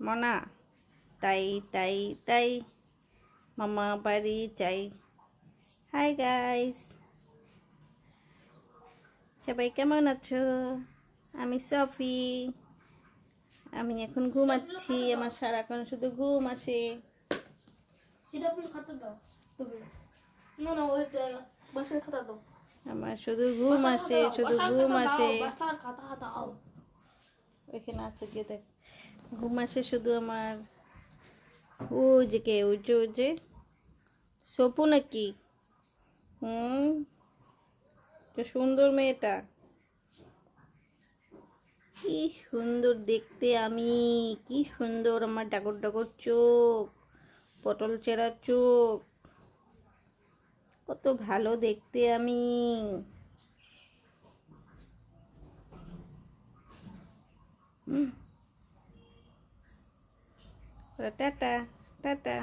মনা তাই তাই তাই মামা বাড়ি চাই। হাই গাইস, সবাই কেমন আছো? আমি সফি। আমি এখন ঘুমাচ্ছি। আমার সারাক্ষণ শুধু ঘুম আসে। আমার শুধু ঘুম আসে, শুধু ঘুম আসে। ওইখানে আছে, গিয়ে দেখ। ঘুম আসে শুধু আমার। ও যে কে, ওই যে সপু নাকি? তো সুন্দর মেয়েটা, কি সুন্দর দেখতে। আমি কি সুন্দর, আমার ডাগর ডাগর চোখ, পটল চেরা চোখ, কত ভালো দেখতে আমি। Tata tata.